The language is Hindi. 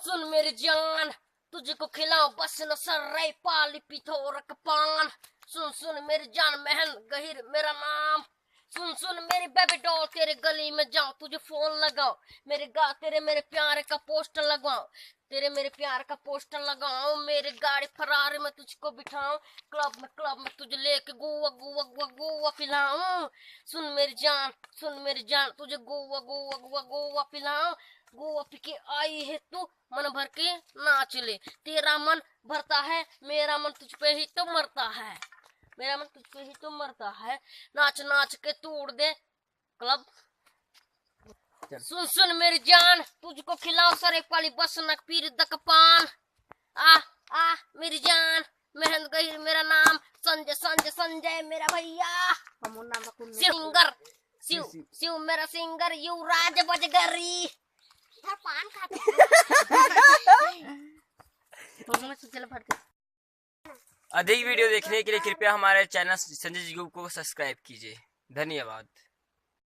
सुन मेरी जान, तुझको खिलाऊं बस न सर्रे पाली पिथोरक पान। सुन मेरी जान, महन गहिर मेरा नाम। सुन मेरी बेबी डॉल, तेरे गली में जाऊं, तुझे फोन लगाऊं, तेरे मेरे प्यार का पोस्टर लगवाऊं, तेरे मेरे प्यार का पोस्टर लगाऊं, मेरी गाड़ी फरारी में तुझको बिठाऊं, क्लब में तुझे लेके गोवा गोवा गोवा गोवा पिलाऊं। सुन मेरी जान, तुझे गोवा गोवा गोवा गोवा पिलाऊं। गोवा पी के आई है तू, मन भर के नाच ले, तेरा मन भरता है, मेरा मन तुझ पे ही तो मरता है, मेरा मन तुझ पे ही तो मरता है, नाच नाच के तोड़ दे क्लब। सुन मेरी जान, तुझको खिलाओ सरे पाली बस न पीर दक पान। आ मेरी जान, मेहंद गही मेरा नाम, संजय मेरा भैया, सिंगर शिव मेरा सिंगर, युवराज बजगरी। पान खाते अधिक वीडियो देखने के लिए कृपया हमारे चैनल संजय जी को सब्सक्राइब कीजिए। धन्यवाद।